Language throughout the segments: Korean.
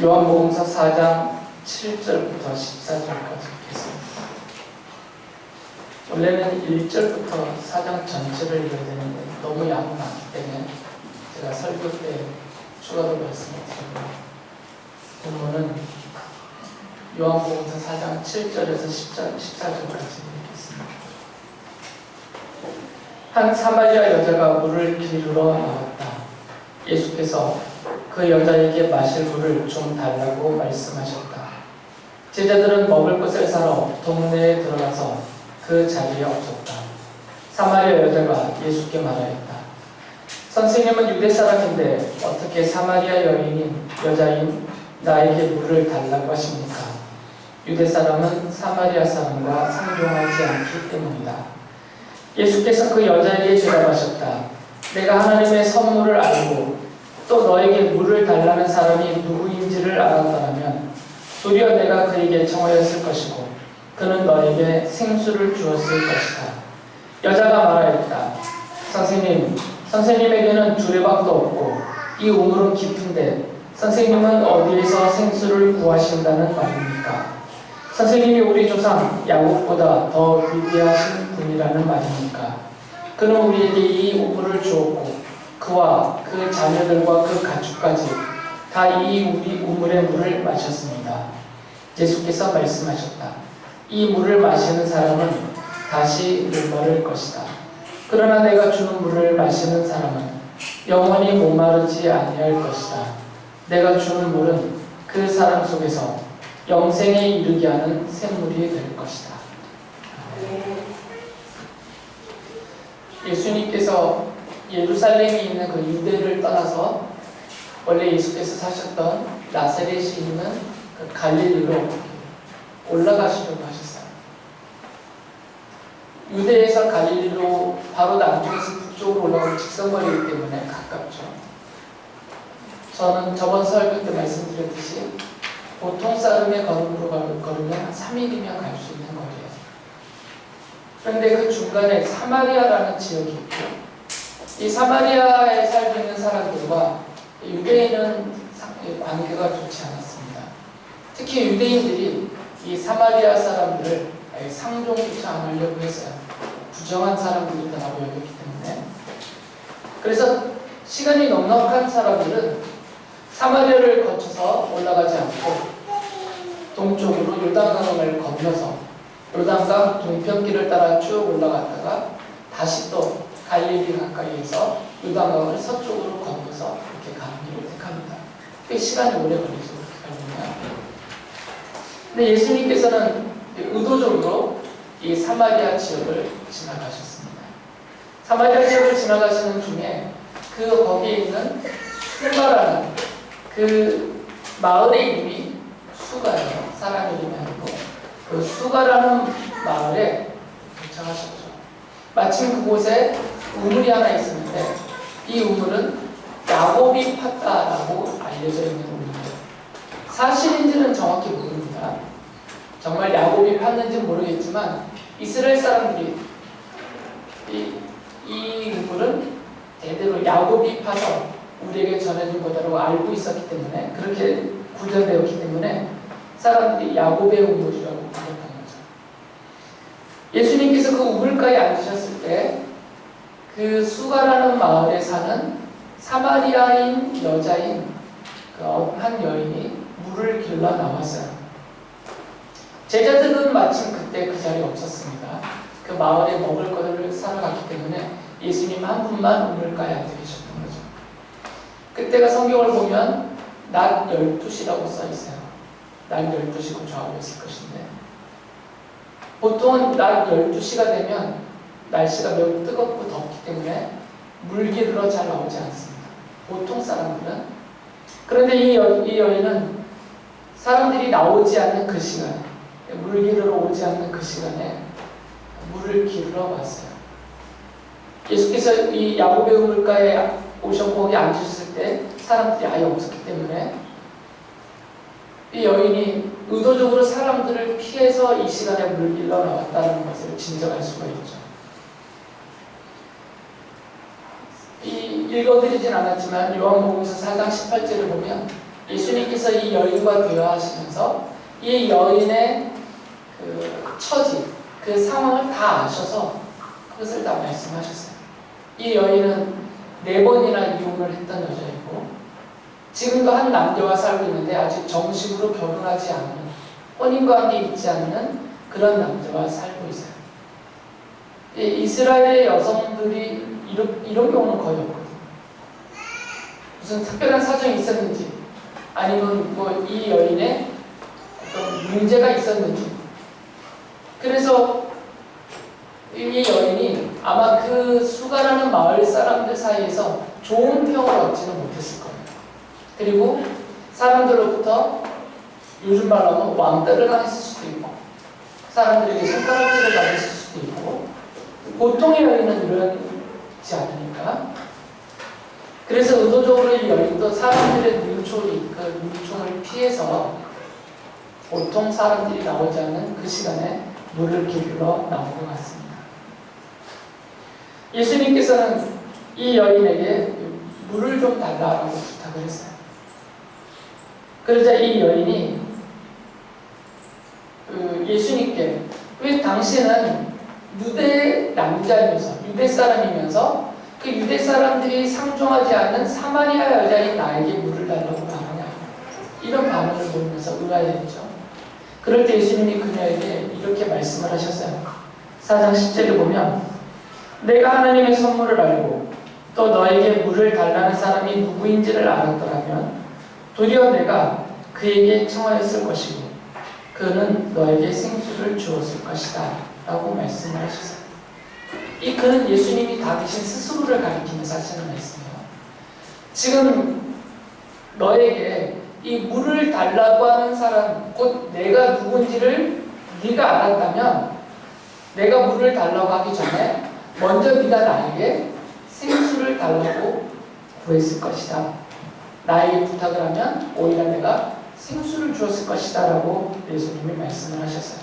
요한복음서 4장 7절부터 14절까지 읽겠습니다. 원래는 1절부터 4장 전체를 읽어야 되는데 너무 양이 많기 때문에 제가 설교 때 추가로 말씀을 드립니다. 본문은 요한복음서 4장 7절에서 14절까지 읽겠습니다. 한 사마리아 여자가 물을 기르러 나왔다. 예수께서 그 여자에게 마실 물을 좀 달라고 말씀하셨다. 제자들은 먹을 것을 사러 동네에 들어가서 그 자리에 없었다. 사마리아 여자가 예수께 말하였다. 선생님은 유대 사람인데 어떻게 사마리아 여인인 여자인 나에게 물을 달라고 하십니까? 유대 사람은 사마리아 사람과 상종하지 않기 때문이다. 예수께서 그 여자에게 대답하셨다. 내가 하나님의 선물을 알고 또 너에게 물을 달라는 사람이 누구인지를 알았더라면 도리어 내가 그에게 청하였을 것이고 그는 너에게 생수를 주었을 것이다. 여자가 말하였다. 선생님에게는 두레박도 없고 이 우물은 깊은데 선생님은 어디에서 생수를 구하신다는 말입니까? 선생님이 우리 조상 야곱보다 더 위대하신 분이라는 말입니까? 그는 우리에게 이 우물을 주었고 그와 그 자녀들과 그 가축까지 다 이 우물의 물을 마셨습니다. 예수께서 말씀하셨다. 이 물을 마시는 사람은 다시 목마를 것이다. 그러나 내가 주는 물을 마시는 사람은 영원히 목마르지 아니할 것이다. 내가 주는 물은 그 사람 속에서 영생에 이르게 하는 샘물이 될 것이다. 예수님께서 예루살렘이 있는 그 유대를 떠나서 원래 예수께서 사셨던 나사렛이 있는 그 갈릴리로 올라가시려고 하셨어요. 유대에서 갈릴리로 바로 남쪽에서 북쪽으로 올라가는 직선거리이기 때문에 가깝죠. 저는 저번 설교 때 말씀드렸듯이 보통 사람의 걸음으로 걸으면 3일이면 갈 수 있는 거리예요. 그런데 그 중간에 사마리아라는 지역이 있고 이 사마리아에 살고 있는 사람들과 유대인은 관계가 좋지 않았습니다. 특히 유대인들이 이 사마리아 사람들을 상종조차 안 하려고 했어요. 부정한 사람들이라고 여겼기 때문에. 그래서 시간이 넉넉한 사람들은 사마리아를 거쳐서 올라가지 않고 동쪽으로 요단강을 건너서 요단강 동편길을 따라 쭉 올라갔다가 다시 또 갈릴리 가까이에서 요단강을 서쪽으로 건너서 이렇게 가는 길을 택합니다. 꽤 시간이 오래 걸리죠. 그렇게 가려면. 근데 예수님께서는 의도적으로 이 사마리아 지역을 지나가셨습니다. 사마리아 지역을 지나가시는 중에 거기에 있는 수가라는 그 마을의 이름이 수가예요. 사람 이름이 아니고 그 수가라는 마을에 도착하셨죠. 마침 그곳에 우물이 하나 있었는데 이 우물은 야곱이 팠다라고 알려져 있는 우물이에요. 사실인지는 정확히 모릅니다. 정말 야곱이 팠는지는 모르겠지만 이스라엘 사람들이 이 우물은 대대로 야곱이 파서 우리에게 전해준 거다라고 알고 있었기 때문에 그렇게 구별되었기 때문에 사람들이 야곱의 우물이라고 부르는 거죠. 예수님께서 그 우물가에 앉으셨을 때 그 수가라는 마을에 사는 사마리아인 여자인 한 여인이 물을 길러 나왔어요. 제자들은 마침 그때 그 자리에 없었습니다. 그 마을에 먹을 것을 사러 갔기 때문에 예수님 한 분만 우물가에 앉아 계셨던 거죠. 그때가 성경을 보면 낮 12시라고 써 있어요. 낮 12시고 좌우였을 것인데 보통 낮 12시가 되면 날씨가 매우 뜨겁고 덥기 때문에 물 기르러 잘 나오지 않습니다. 보통 사람들은. 그런데 이 여인은 사람들이 나오지 않는 그 시간, 물 기르러 오지 않는 그 시간에 물을 기르러 왔어요. 예수께서 이 야곱의 우물가에 오셔서 거기 앉으셨을 때 사람들이 아예 없었기 때문에 이 여인이 의도적으로 사람들을 피해서 이 시간에 물 길러 나왔다는 것을 진정할 수가 있죠. 읽어드리진 않았지만 요한복음서 4장 18절을 보면 예수님께서 이 여인과 대화하시면서 이 여인의 그 처지, 그 상황을 다 아셔서 그것을 다 말씀하셨어요. 이 여인은 4번이나 이혼을 했던 여자이고 지금도 한 남자와 살고 있는데 아직 정식으로 결혼하지 않은, 혼인관계에 있지 않는 그런 남자와 살고 있어요. 이스라엘의 여성들이 이런 경우는 거의 없거든요. 무슨 특별한 사정이 있었는지 아니면 뭐 이 여인의 어떤 문제가 있었는지, 그래서 이 여인이 아마 그 수가라는 마을 사람들 사이에서 좋은 평을 얻지는 못했을 거예요. 그리고 사람들로부터 요즘 말로 하면 왕따를 당했을 수도 있고 사람들에게 손가락질을 받았을 수도 있고, 보통의 여인은 이러지 않으니까, 그래서 의도적으로 이 여인도 사람들의 눈총을 피해서 보통 사람들이 나오지 않는 그 시간에 물을 기르러 나온 것 같습니다. 예수님께서는 이 여인에게 물을 좀 달라고 부탁을 했어요. 그러자 이 여인이 예수님께, 왜 당신은 유대 남자이면서, 유대 사람이면서 그 유대 사람들이 상종하지 않는 사마리아 여자인 나에게 물을 달라고 말하냐, 이런 반응을 보이면서 의아해했죠. 그럴 때 예수님이 그녀에게 이렇게 말씀을 하셨어요. 4장 10절에 보면, 내가 하나님의 선물을 알고 또 너에게 물을 달라는 사람이 누구인지를 알았더라면 도리어 내가 그에게 청하였을 것이고 그는 너에게 생수를 주었을 것이다 라고 말씀을 하셨어요. 이 그는 예수님이 다윗신 스스로를 가리키면서 하시는 말씀이에요. 지금 너에게 이 물을 달라고 하는 사람, 곧 내가 누군지를 네가 알았다면 내가 물을 달라고 하기 전에 먼저 네가 나에게 생수를 달라고 구했을 것이다. 나에게 부탁을 하면 오히려 내가 생수를 주었을 것이다 라고 예수님이 말씀을 하셨어요.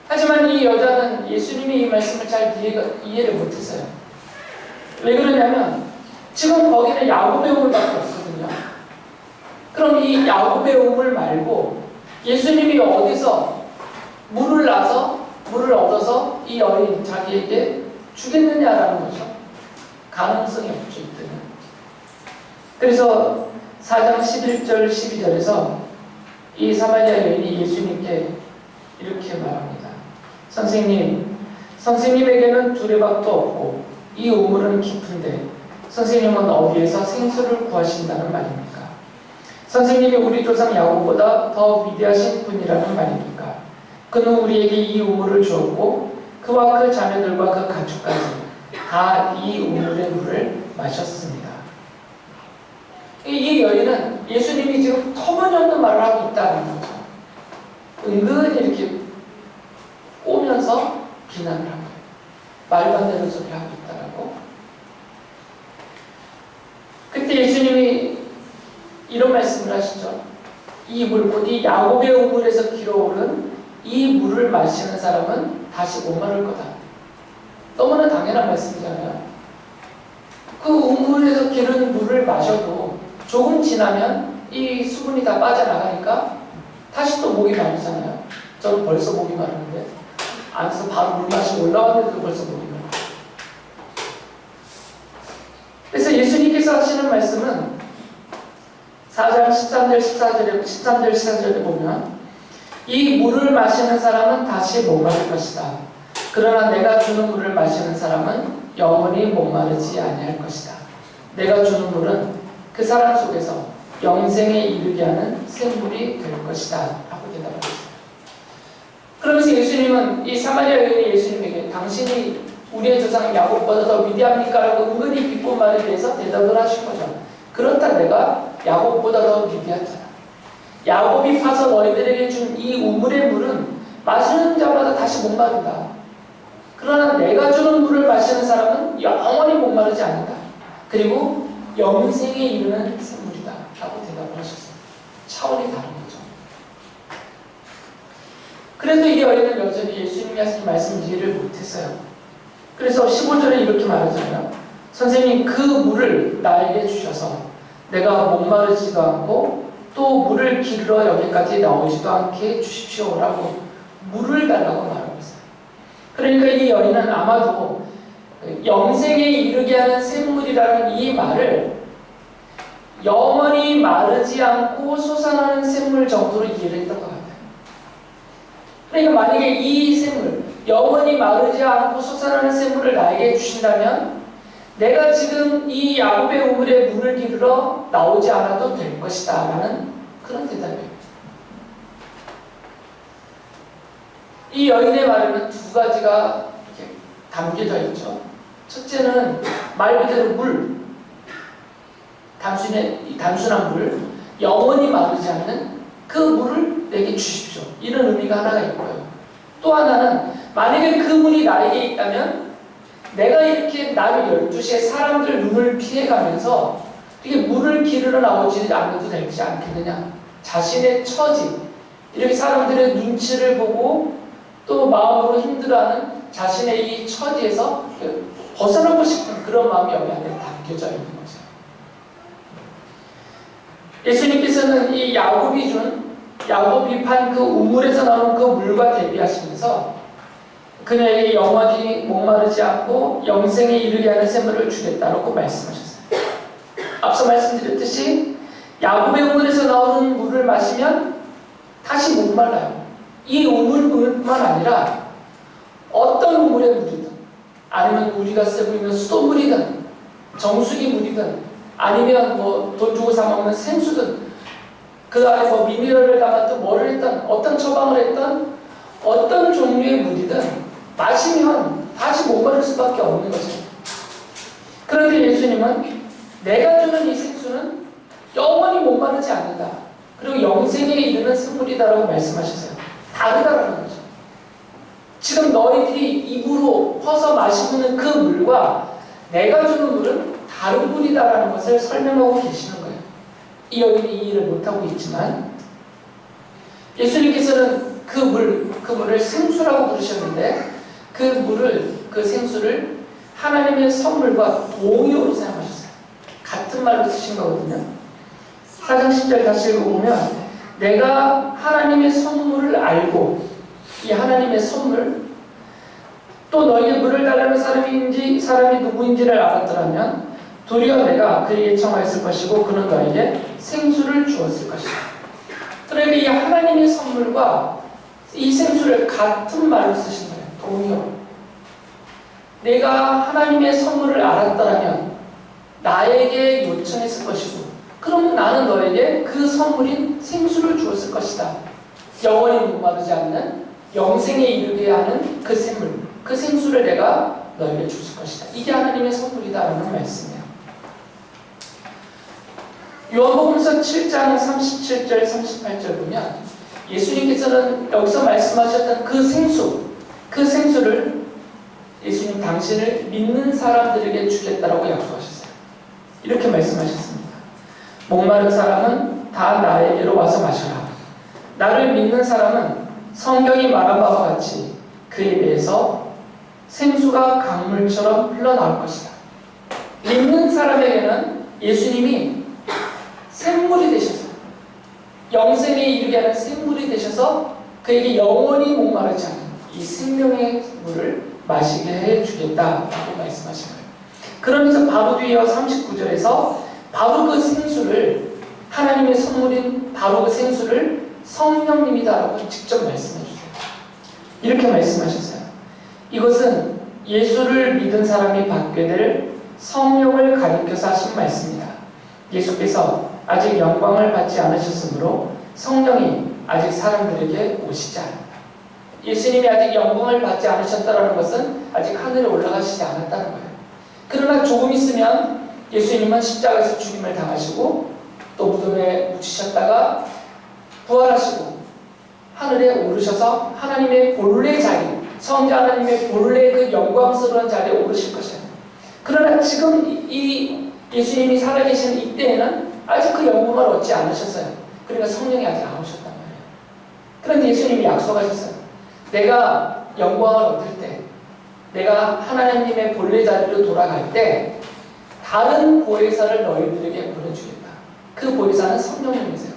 하지만 이 여자는 예수님이 이 말씀을 잘 이해를 못했어요. 왜 그러냐면 지금 거기는 야곱의 우물밖에 없거든요. 그럼 이 야곱의 우물 말고 예수님이 어디서 물을 얻어서 이 여인 자기에게 주겠느냐라는 거죠. 가능성이 없죠, 이때는. 그래서 4장 11절 12절에서 이 사마리아 여인이 예수님께 이렇게 말합니다. 선생님에게는 두레박도 없고 이 우물은 깊은데 선생님은 어디에서 생수를 구하신다는 말입니까? 선생님이 우리 조상 야곱보다 더 위대하신 분이라는 말입니까? 그는 우리에게 이 우물을 주었고 그와 그 자녀들과 그 가축까지 다 이 우물의 물을 마셨습니다. 이 여인은 예수님이 지금 터무니없는 말을 하고 있다는 거죠. 은근히 이렇게 오면서 비난을 한 거예요. 말도 안 되는 소리를 하고 있다라고. 그때 예수님이 이런 말씀을 하시죠. 이 물, 곧 이 야곱의 우물에서 길어오른 이 물을 마시는 사람은 다시 못 마를 거다. 너무나 당연한 말씀이잖아요. 그 우물에서 기른 물을 마셔도 조금 지나면 이 수분이 다 빠져나가니까 다시 또 목이 마르잖아요. 저는 벌써 목이 마르는데 안에서 바로 물 마시고 올라왔는데도 벌써 목이 마르고. 그래서 예수님께서 하시는 말씀은 4장 13절 14절에 보면 이 물을 마시는 사람은 다시 못 마를 것이다. 그러나 내가 주는 물을 마시는 사람은 영원히 목마르지 아니할 것이다. 내가 주는 물은 그 사람 속에서 영생에 이르게 하는 생물이 될 것이다 라고 대답하셨어요. 그러면서 예수님은 이 사마리아 여인이 예수님에게 당신이 우리의 조상 야곱보다 더 위대합니까? 라고 은근히 비꼬은 말에 대해서 대답을 하신 거죠. 그렇다, 내가 야곱보다 더 위대하잖아. 야곱이 파서 너희들에게 준 이 우물의 물은 마시는 자마다 다시 목마른다. 그러나 내가 주는 물을 마시는 사람은 영원히 목마르지 않는다. 그리고 영생에 이르는 생물이다 라고 대답을 하셨어요. 차원이 다른 거죠. 그래도 이 여인은 여전히 예수님이 하신 말씀 이해를 못했어요. 그래서 15절에 이렇게 말하잖아요. 선생님, 그 물을 나에게 주셔서 내가 목마르지도 않고 또 물을 기르러 여기까지 나오지도 않게 주십시오라고 물을 달라고 말하고 있어요. 그러니까 이 여인은 아마도 영생에 이르게 하는 샘물이라는 이 말을 영원히 마르지 않고 솟아나는 샘물 정도로 이해를 했던 것 같아요. 그러니까 만약에 이 샘물, 영원히 마르지 않고 솟아나는 샘물을 나에게 주신다면 내가 지금 이 야곱의 우물에 물을 기르러 나오지 않아도 될 것이다 라는 그런 대답이에요. 이 여인의 말에는 두 가지가 이렇게 담겨져 있죠. 첫째는 말 그대로 물, 단순한 물, 영원히 마르지 않는 그 물을 내게 주십시오. 이런 의미가 하나가 있고요. 또 하나는 만약에 그 물이 나에게 있다면 내가 이렇게 낮 12시에 사람들 눈을 피해가면서 이렇게 물을 기르러 나오지 않아도 되지 않겠느냐. 자신의 처지, 이렇게 사람들의 눈치를 보고 또 마음으로 힘들어하는 자신의 이 처지에서 벗어나고 싶은 그런 마음이 여기 안에 담겨져 있는 거죠. 예수님께서는 이 야곱이 판 그 우물에서 나오는 그 물과 대비하시면서 그녀에게 영원히 목마르지 않고 영생에 이르게 하는 샘물을 주겠다라고 말씀하셨어요. 앞서 말씀드렸듯이 야곱의 우물에서 나오는 물을 마시면 다시 목말라요. 이 우물뿐만 아니라 어떤 우물의 물이든 아니면 우리가 쓰고 있는 수돗물이든 정수기 물이든 아니면 뭐 돈 주고 사 먹는 생수든 그 안에 뭐 미네랄을 담았든 뭐를 했든 어떤 처방을 했든 어떤 종류의 물이든 마시면 다시 목마를 수밖에 없는 거죠. 그런데 예수님은 내가 주는 이 생수는 영원히 목마르지 않는다. 그리고 영생에 이르는 샘물이다라고 말씀하셨어요. 다르다라는 거죠. 지금 너희들이 입으로 퍼서 마시는 그 물과 내가 주는 물은 다른 물이다라는 것을 설명하고 계시는 거예요. 이 여인이 이해를 못하고 있지만 예수님께서는 그 물을 생수라고 부르셨는데 그 생수를 하나님의 선물과 동의어로 생각하셨어요. 같은 말로 쓰신 거거든요. 4장 10절 다시 읽어보면 내가 하나님의 선물을 알고 이 하나님의 선물 또 너희의 물을 달라는 사람이 누구인지를 알았더라면 도리어 내가 그에게 청하였을 것이고 그는 너에게 생수를 주었을 것이다. 그러니까 이 하나님의 선물과 이 생수를 같은 말로 쓰신 거예요. 동의어. 내가 하나님의 선물을 알았더라면 나에게 요청했을 것이고 그러면 나는 너에게 그 선물인 생수를 주었을 것이다. 영원히 목마르지 않는 영생에 이르게 하는 그 샘물, 그 생수를 내가 너에게 줬을 것이다. 이게 하나님의 선물이다라는 말씀이에요. 요한복음서 7장 37절 38절 보면 예수님께서는 여기서 말씀하셨던 그 생수를 예수님 당신을 믿는 사람들에게 주겠다라고 약속하셨어요. 이렇게 말씀하셨습니다. 목마른 사람은 다 나에게로 와서 마셔라. 나를 믿는 사람은 성경이 말한 바와 같이 그 입에서 생수가 강물처럼 흘러나올 것이다. 믿는 사람에게는 예수님이 샘물이 되셔서 영생에 이르게 하는 샘물이 되셔서 그에게 영원히 목마르지 않은 이 생명의 물을 마시게 해주겠다라고 말씀하신 거예요. 그러면서 바로 뒤에 39절에서 바로 그 생수를 하나님의 선물인 바로 그 생수를 성령님이다라고 직접 말씀해 주세요. 이렇게 말씀하셨어요. 이것은 예수를 믿은 사람이 받게 될 성령을 가리켜서 하신 말씀입니다. 예수께서 아직 영광을 받지 않으셨으므로 성령이 아직 사람들에게 오시지 않았다. 예수님이 아직 영광을 받지 않으셨다는 것은 아직 하늘에 올라가시지 않았다는 거예요. 그러나 조금 있으면 예수님은 십자가에서 죽임을 당하시고 또 무덤에 묻히셨다가 부활하시고 하늘에 오르셔서 하나님의 본래 자리, 성자 하나님의 본래 그 영광스러운 자리에 오르실 것이에요. 그러나 지금 이 예수님이 살아계신 이때에는 아직 그 영광을 얻지 않으셨어요. 그러니까 성령이 아직 안 오셨단 말이에요. 그런데 예수님이 약속하셨어요. 내가 영광을 얻을 때, 내가 하나님의 본래 자리로 돌아갈 때 다른 보혜사를 너희들에게 보내주겠다. 그 보혜사는 성령님이세요.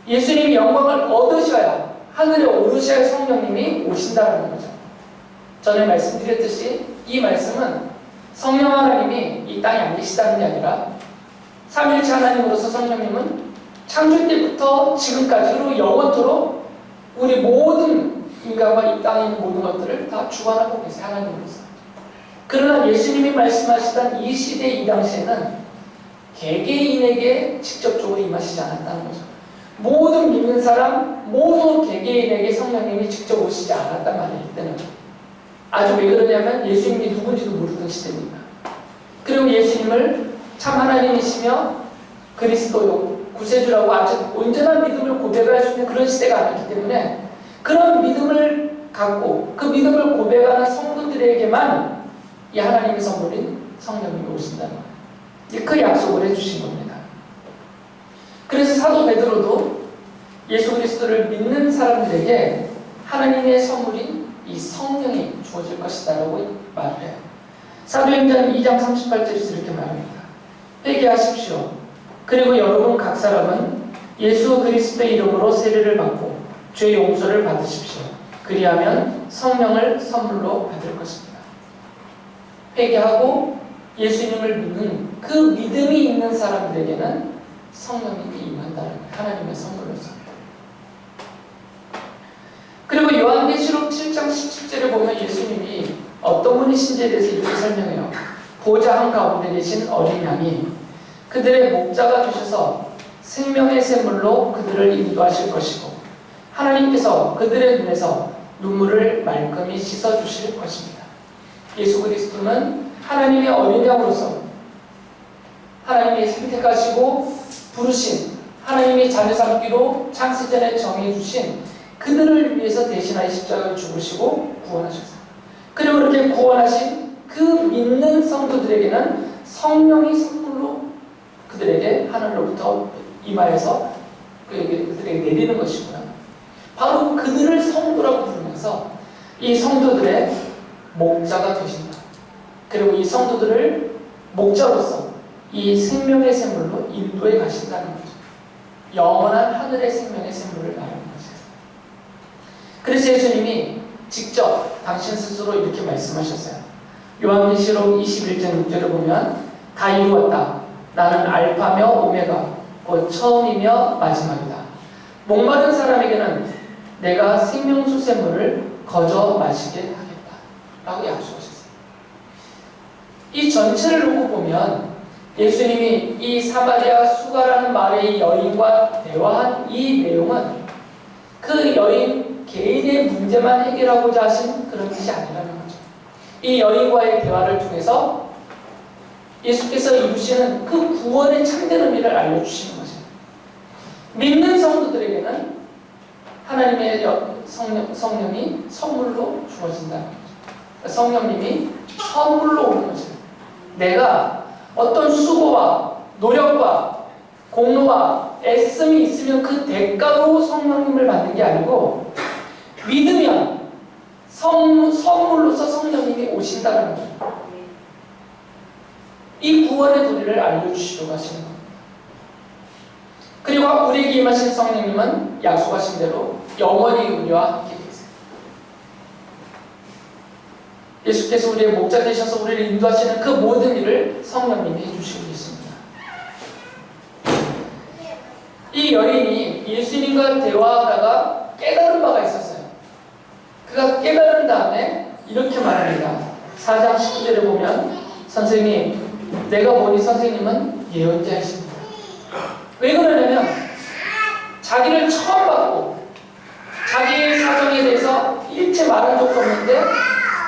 예수님이 영광을 얻으셔야, 하늘에 오르셔야 성령님이 오신다는 거죠. 전에 말씀드렸듯이 이 말씀은 성령 하나님이 이 땅에 안 계시다는 게 아니라 삼위일체 하나님으로서 성령님은 창조 때부터 지금까지로 영원토록 우리 모든 인간과 이 땅에 있는 모든 것들을 다 주관하고 계세요. 하나님으로서. 그러나 예수님이 말씀하시던 이 시대 이 당시에는 개개인에게 직접적으로 임하시지 않았다는 거죠. 모든 믿는 사람, 모든 개개인에게 성령님이 직접 오시지 않았단 말이에요. 이때는. 아주 왜 그러냐면 예수님이 누군지도 모르던 시대입니다. 그리고 예수님을 참 하나님이시며 그리스도요, 구세주라고 아주 온전한 믿음을 고백할 수 있는 그런 시대가 아니기 때문에 그런 믿음을 갖고 그 믿음을 고백하는 성도들에게만 이 하나님의 선물인 성령님이 오신다는 거예요. 이제 그 약속을 해주신 겁니다. 그래서 사도 베드로도 예수 그리스도를 믿는 사람들에게 하나님의 선물인 이 성령이 주어질 것이다라고 말을 해요. 사도행전 2장 38절에서 이렇게 말합니다. 회개하십시오. 그리고 여러분 각 사람은 예수 그리스도의 이름으로 세례를 받고 죄 용서를 받으십시오. 그리하면 성령을 선물로 받을 것입니다. 회개하고 예수님을 믿는 그 믿음이 있는 사람들에게는 성령님이 임한다는 거예요. 하나님의 선물로서. 그리고 요한계시록 7장 17절에 보면 예수님이 어떤 분이신지에 대해서 이렇게 설명해요. 보좌 한가운데 계신 어린 양이 그들의 목자가 되셔서 생명의 샘물로 그들을 인도하실 것이고 하나님께서 그들의 눈에서 눈물을 말끔히 씻어주실 것입니다. 예수 그리스도는 하나님의 어린 양으로서 하나님이 선택하시고 부르신 하나님이 자녀 삼기로 창세전에 정해주신 그들을 위해서 대신하여 십자가를 죽으시고 구원하셨습니다. 그리고 이렇게 구원하신 그 믿는 성도들에게는 성령이 선물로 그들에게 하늘로부터 임하여서 그들에게 내리는 것이고요. 바로 그들을 성도라고 부르면서 이 성도들의 목자가 되신다. 그리고 이 성도들을 목자로서 이 생명의 샘물로 인도해 가신다는 거죠. 영원한 하늘의 생명의 샘물을 말하는 거죠. 그래서 예수님이 직접 당신 스스로 이렇게 말씀하셨어요. 요한계시록 21장 6절을 보면 다 이루었다. 나는 알파며 오메가 곧 처음이며 마지막이다. 목마른 사람에게는 내가 생명수 샘물을 거저 마시게 하겠다. 라고 약속하셨어요. 이 전체를 놓고 보면 예수님이 이 사마리아 수가라는 말의 여인과 대화한 이 내용은 그 여인 개인의 문제만 해결하고자 하신 그런 뜻이 아니라는 거죠. 이 여인과의 대화를 통해서 예수께서 이루시는 그 구원의 참된 의미를 알려주시는 거죠. 믿는 성도들에게는 하나님의 성령이 선물로 주어진다는 거죠. 성령님이 선물로 오는 거죠. 내가 어떤 수고와 노력과 공로와 애씀이 있으면 그 대가로 성령님을 받는 게 아니고 믿으면 선물로서 성령님이 오신다는 거예요. 이 구원의 도리를 알려주시려고 하시는 겁니다. 그리고 우리에게 임하신 성령님은 약속하신 대로 영원히 우리와 함께 계세요. 예수께서 우리의 목자 되셔서 우리를 인도하시는 그 모든 일을 성령님이 해주시고 있습니다. 이 여인이 예수님과 대화하다가 깨달은 바가 있었어요. 그가 깨달은 다음에 이렇게 말합니다. 4장 19절에 보면 선생님, 내가 보니 선생님은 예언자이십니다. 왜 그러냐면 자기를 처음 받고 자기의 사정에 대해서 일체 말한 적도 없는데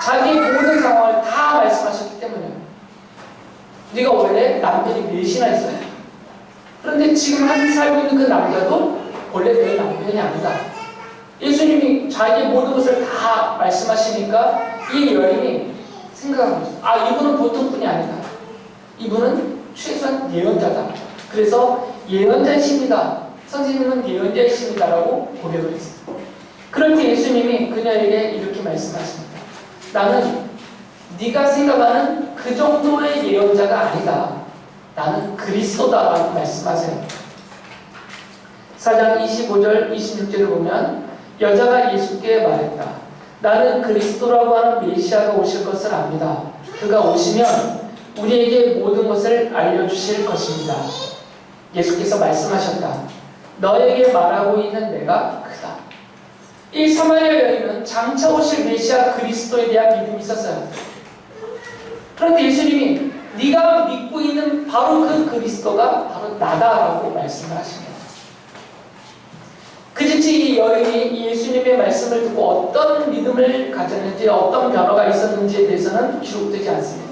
자기의 모든 상황을 다 말씀하셨기 때문이에요. 네가 원래 남편이 넷이나 있어요. 그런데 지금 살고 있는 그 남자도 원래 내 남편이 아니다. 예수님이 자기의 모든 것을 다 말씀하시니까 이 여인이 생각한 거죠. 아, 이분은 보통 분이 아니다. 이분은 최소한 예언자다. 그래서 예언자이십니다. 선생님은 예언자이십니다라고 고백을 했어요. 그럴 때 예수님이 그녀에게 이렇게 말씀하십니다. 나는 네가 생각하는 그 정도의 예언자가 아니다. 나는 그리스도다라고 말씀하세요. 4장 25절 26절을 보면 여자가 예수께 말했다. 나는 그리스도라고 하는 메시아가 오실 것을 압니다. 그가 오시면 우리에게 모든 것을 알려주실 것입니다. 예수께서 말씀하셨다. 너에게 말하고 있는 내가 그다. 이 사마리아 여인은 장차 오실 메시아 그리스도에 대한 믿음이 있었어요. 그런데 예수님이 네가 믿고 있는 바로 그 그리스도가 바로 나다라고 말씀을 하십니다. 그진치 이 여인이 예수님의 말씀을 듣고 어떤 믿음을 가졌는지 어떤 변화가 있었는지에 대해서는 기록되지 않습니다.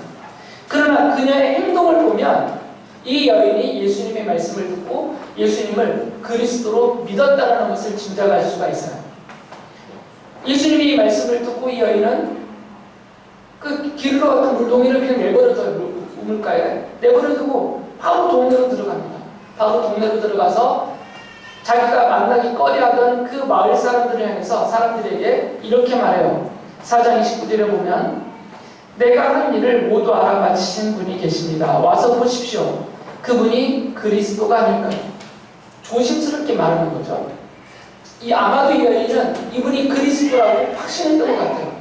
그러나 그녀의 행동을 보면 이 여인이 예수님의 말씀을 듣고 예수님을 그리스도로 믿었다는 것을 짐작할 수가 있어요. 예수님이 이 말씀을 듣고 이 여인은 그 길로 같은 물동이를 그냥 내버려둬요. 우물가에 내버려두고 바로 동네로 들어갑니다. 바로 동네로 들어가서 자기가 만나기 꺼려하던 그 마을 사람들을 향해서 사람들에게 이렇게 말해요. 4장 29절에 보면 내가 한 일을 모두 알아맞히신 분이 계십니다. 와서 보십시오. 그분이 그리스도가 아닐까요? 조심스럽게 말하는 거죠. 아마도 이 여인은 이분이 그리스도라고 확신했던 것 같아요.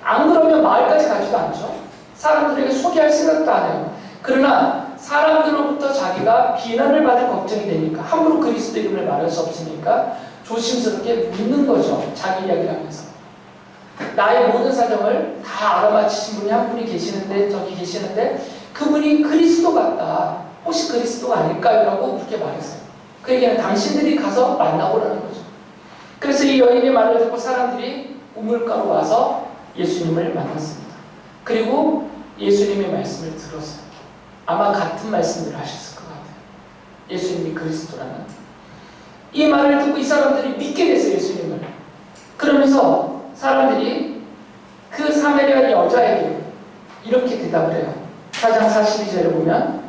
안 그러면 마을까지 가지도 않죠. 사람들에게 소개할 생각도 안 해요. 그러나 사람들로부터 자기가 비난을 받을 걱정이 되니까 함부로 그리스도 이름을 말할 수 없으니까 조심스럽게 묻는 거죠. 자기 이야기를 하면서. 나의 모든 사정을 다 알아맞히신 분이 한 분이 계시는데 저기 계시는데 그분이 그리스도 같다. 혹시 그리스도가 아닐까요? 라고 그렇게 말했어요. 그 얘기는 당신들이 가서 만나보라는 거죠. 그래서 이 여인의 말을 듣고 사람들이 우물가로 와서 예수님을 만났습니다. 그리고 예수님의 말씀을 들었어요. 아마 같은 말씀을 하셨을 것 같아요. 예수님이 그리스도라는. 이 말을 듣고 이 사람들이 믿게 됐어요. 예수님을. 그러면서 사람들이 그 사마리아 여자에게 이렇게 대답을 해요. 4장 42절에 보면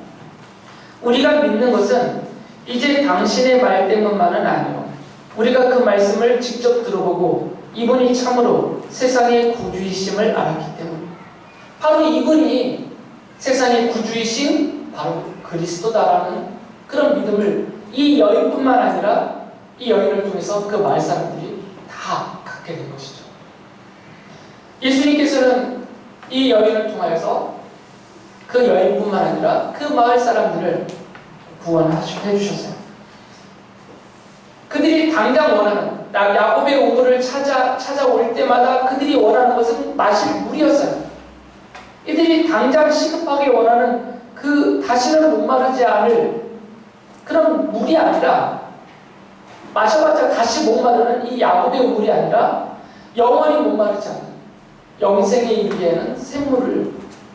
우리가 믿는 것은 이제 당신의 말 때문만은 아니요. 우리가 그 말씀을 직접 들어보고 이분이 참으로 세상의 구주이심을 알았기 때문에 바로 이분이 세상의 구주이신 바로 그리스도다라는 그런 믿음을 이 여인뿐만 아니라 이 여인을 통해서 그 마을 사람들이 다 갖게 된 것이죠. 예수님께서는 이 여인을 통하여서 그 여인뿐만 아니라 그 마을 사람들을 구원해 주셨어요. 그들이 당장 원하는 야곱의 우물을 찾아올 때마다 그들이 원하는 것은 마실 물이었어요. 이들이 당장 시급하게 원하는 그 다시는 목마르지 않을 그런 물이 아니라 마셔봤자 다시 목마르는 이 야곱의 우물이 아니라 영원히 목마르지 않는 영생에 이르기에는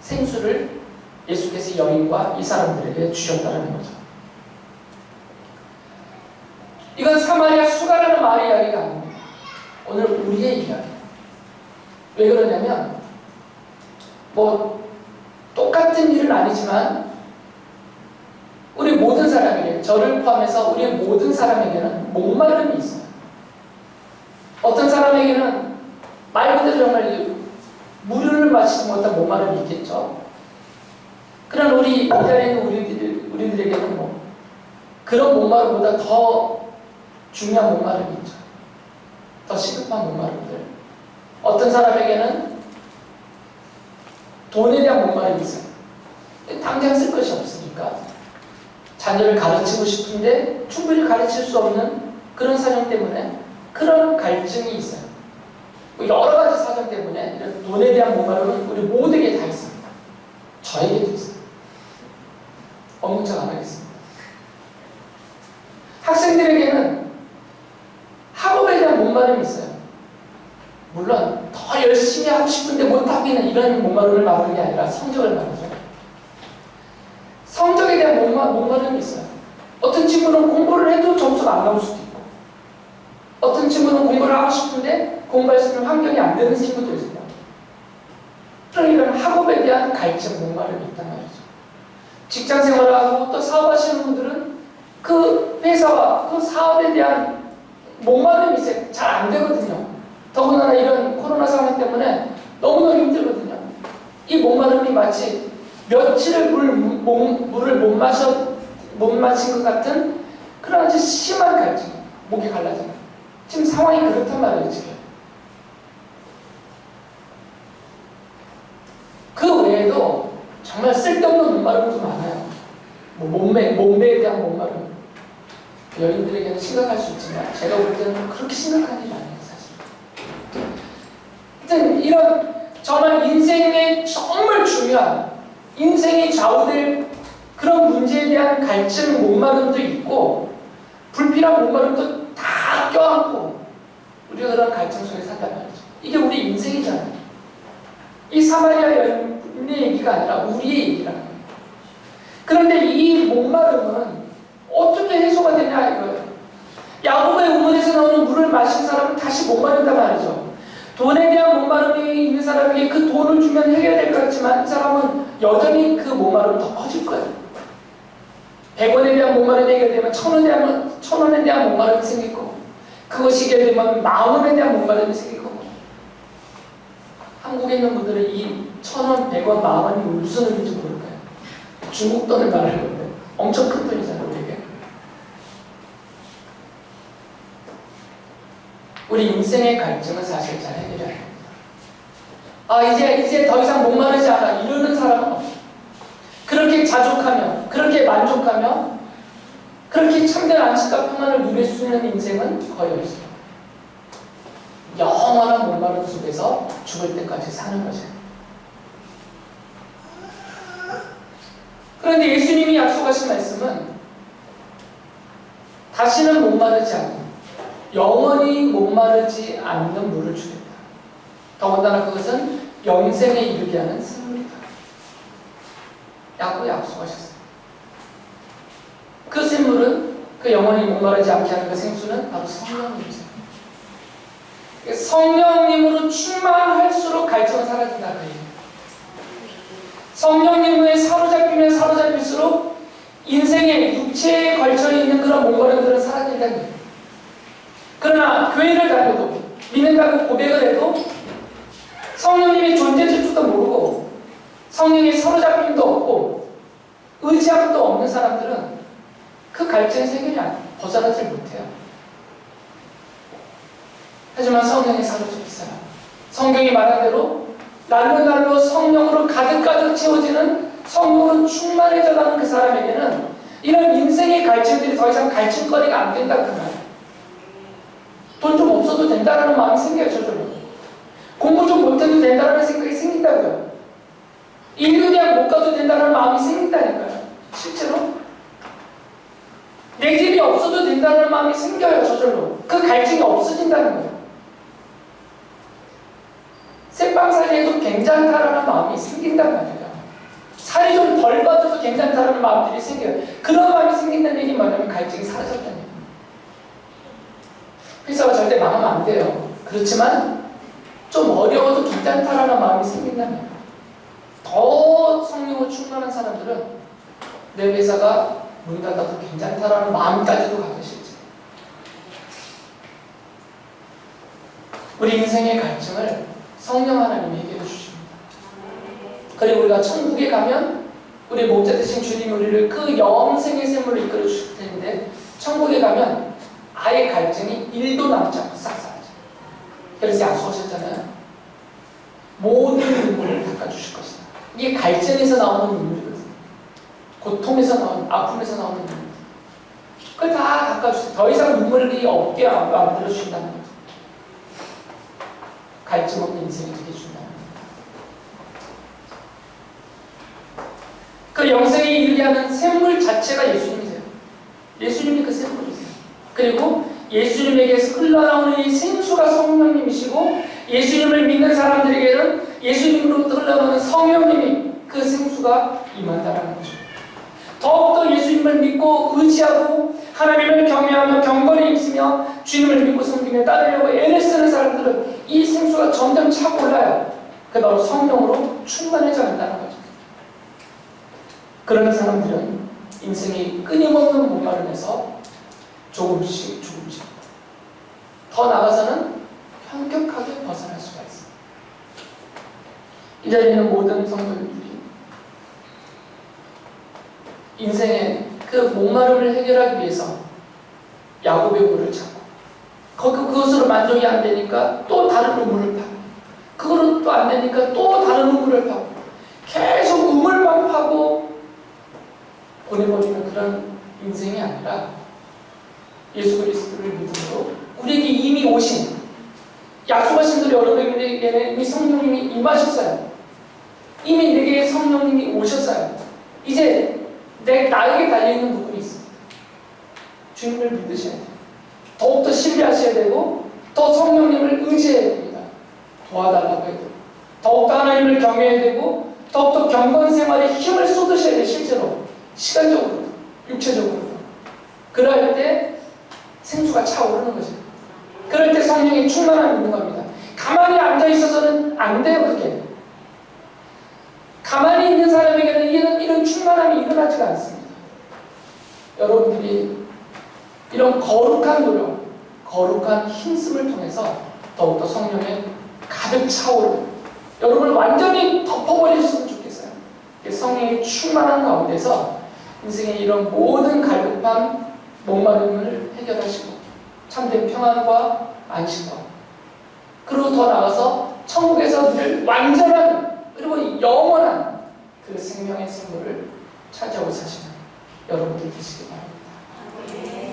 생수를 예수께서 여인과 이 사람들에게 주셨다는 거죠. 이건 사마리아 수가라는 말의 이야기가 아닙니다. 오늘 우리의 이야기. 왜 그러냐면 똑같은 일은 아니지만 우리 모든 사람에게 저를 포함해서 우리 모든 사람에게는 목마름이 있어요. 어떤 사람에게는 말 그대로 정말 물을 마시지 못한 목마름이 있겠죠. 그런 우리 이 자리에 있는 우리들에게는 그런 목마름보다 더 중요한 목마름이 있죠. 더 시급한 목마름들. 어떤 사람에게는 돈에 대한 목마름이 있어요. 당장 쓸 것이 없으니까 자녀를 가르치고 싶은데 충분히 가르칠 수 없는 그런 사정 때문에 그런 갈증이 있어요. 여러 가지 사정 때문에 이런 돈에 대한 목마름은 우리 모두에게 다 있습니다. 저에게도 있어요. 언급작 안 하겠습니다. 학생들에게는 학업에 대한 목마름이 있어요. 물론 더 열심히 하고 싶은데 못하기는 이런 목마름을 말하는 게 아니라 성적을 말하죠. 성적에 대한 목마름이 있어요. 어떤 친구는 공부를 해도 점수가 안 나올 수도 있고 어떤 친구는 공부를 하고 싶은데 공부할 수 있는 환경이 안 되는 친구도 있습니다. 그런 이런 학업에 대한 갈증, 목마름이 있단 말이죠. 직장 생활을 하고 또 사업하시는 분들은 그 회사와 그 사업에 대한 목마름이 있어요. 잘 안 되거든요. 더군다나 이런 코로나 상황 때문에 너무너무 힘들거든요. 이 목마름이 마치 며칠을 물을 못 마신 것 같은 그런 아주 심한 갈증, 목이 갈라지는. 지금 상황이 그렇단 말이에요, 지금. 그 외에도 정말 쓸데없는 목마름도 많아요. 몸매에 대한 목마름. 여인들에게는 심각할 수 있지만 제가 볼 때는 그렇게 심각한 일이 아니에요, 사실. 하여튼 이런 정말 인생에 정말 중요한, 인생이 좌우될 그런 문제에 대한 갈증, 목마름도 있고 불필요한 목마름도 다 껴안고 우리가 그런 갈증 속에 산단 말이죠. 이게 우리 인생이잖아요. 이 사마리아 여인의 얘기가 아니라 우리의 얘기라는 거예요. 그런데 이 목마름은 어떻게 해소가 되냐 이거예요. 야곱의 우물에서 나오는 물을 마신 사람은 다시 목마른단 말이죠. 돈에 대한 목마름이 있는 사람에게 그 돈을 주면 해결될 것 같지만 이 사람은 여전히 그 목마름은 더 커질 거예요. 100원에 대한 목마름이 해결되면 1000원에 대한 목마름이 생길 거고, 그것이 해결되면 10,000원에 대한 목마름이 생길 거고. 한국에 있는 분들은 이 1000원, 100원, 10,000원이 무슨 의미인지 모를 거예요. 중국 돈을 말하는 건데 엄청 큰 돈이잖아요, 우리에게. 우리 인생의 갈증은 사실 잘 해결이 안 됩니다. 이제 더 이상 목마르지 않아 이러는 사람은 없어요. 그렇게 자족하며, 그렇게 만족하며, 그렇게 참된 안식과 평안을 누릴 수 있는 인생은 거의 없어요. 영원한 목마름 속에서 죽을 때까지 사는 거죠. 그런데 예수님이 약속하신 말씀은 다시는 목마르지 않고 영원히 목마르지 않는 물을 주겠다. 더군다나 그것은 영생에 이르게 하는 샘물이다. 약속하셨어요. 그 샘물은, 그 영원히 목마르지 않게 하는 그 생수는 바로 성령님이세요. 성령님으로 충만할수록 갈증은 사라진다 그 얘기예요. 성령님에 사로잡히면 사로잡힐수록 인생의 육체에 걸쳐있는 그런 목마름들은 사라진다는 거예요. 그러나 교회를 다녀도, 믿는다고 고백을 해도 성령님의 존재줄도 모르고 성령의 사로잡힘도 없고 의지함도 없는 사람들은 그 갈증의 세계를 벗어나지 못해요. 하지만 성령에 사로잡힌 사람, 성경이 말한 대로 날로 성령으로 가득 채워지는, 성령으로 충만해져가는 그 사람에게는 이런 인생의 갈증들이 더 이상 갈증거리가 안 된다 그 말이에요. 돈 좀 없어도 된다라는 마음이 생겨요, 저절로. 공부 좀 못해도 된다라는 생각이 생긴다고요. 인류대학 못 가도 된다는 마음이 생긴다니까요. 실제로. 내 집이 없어도 된다는 마음이 생겨요, 저절로. 그 갈증이 없어진다는 거예요. 새빵살이 해도 괜찮다라는 마음이 생긴단 말이에요. 살이 좀 덜 빠져도 괜찮다라는 마음들이 생겨요. 그런 마음이 생긴다는 얘기는 뭐냐면 갈증이 사라졌다는 얘기예요. 회사가 절대 망하면 안 돼요. 그렇지만 좀 어려워도 괜찮다라는 마음이 생긴다면, 더 성령으로 충만한 사람들은 내 회사가 문 닫아도 괜찮다라는 마음까지도 가지실지. 우리 인생의 갈증을 성령 하나님이 해결해 주십니다. 그리고 우리가 천국에 가면 우리 목자 되신 주님이 우리를 그 영생의 샘물로 이끌어 주실 텐데, 천국에 가면 아예 갈증이 1도 남지 않고 싹 사라져요. 그래서 약속하셨잖아요. 모든 눈물을 닦아주실 것이다. 이게 갈증에서 나오는 눈물이거든요. 고통에서 나오는, 아픔에서 나오는 눈물. 그걸 다 닦아주세요. 더 이상 눈물이 없게 만들어주신다는 거죠. 갈증 없는 인생이 되게 중요합니다. 그 영생에 이르게 하는 샘물 자체가 예수님이세요. 예수님이 그 샘물이세요. 그리고 예수님에게서 흘러나오는 이 생수가 성령님이시고, 예수님을 믿는 사람들에게는 예수님으로부터 흘러나오는 성령님이 그 생수가 임한다는 거죠. 더욱더 예수님을 믿고 의지하고 하나님을 경외하며 경건히 있으며 주님을 믿고 섬기며 따르려고 애를 쓰는 사람들은 이 생수가 점점 차고 올라요. 그 바로 성령으로 충만해져 간다는 거죠. 그런 사람들은 인생이 끊임없는 목마름에서 조금씩 더 나아가서는 현격하게 벗어날 수가 있습니다. 이 자리에 있는 모든 성도님들이 인생의 그 목마름을 해결하기 위해서 야곱의 물을 찾고 그것으로 만족이 안 되니까 또 다른 우물을 파고 그거는 또 안 되니까 또 다른 우물을 파고 계속 우물만 파고 보내버리는 그런 인생이 아니라 예수 그리스도를 믿음으로 우리에게 이미 오신 약속하신 대로 여러분에게는 이미 성령님이 임하셨어요. 이미 내게 성령님이 오셨어요. 이제 나에게 달려있는 부분이 있습니다. 주님을 믿으셔야 돼요. 더욱더 신뢰하셔야 되고 더 성령님을 의지해야 됩니다. 도와달라고 해야 되고 더욱더 하나님을 경외해야 되고 더욱더 경건 생활에 힘을 쏟으셔야 돼요. 실제로 시간적으로도 육체적으로도. 그럴 때 생수가 차오르는 거죠. 그럴 때 성령의 충만함이 있는 겁니다. 가만히 앉아있어서는 안 돼요. 그게 가만히 있는 사람에게는 이런 충만함이 일어나지가 않습니다. 여러분들이 이런 거룩한 노력, 거룩한 힘씀을 통해서 더욱더 성령에 가득 차오르고 여러분을 완전히 덮어버리셨으면 좋겠어요. 성령의 충만한 가운데서 인생의 이런 모든 갈급함, 목마름을 해결하시고 참된 평안과 안식과 그리고 더 나아가서 천국에서 늘 완전한 그리고 영원한 그 생명의 생물을 찾아오 사시는 여러분들 되시기 바랍니다.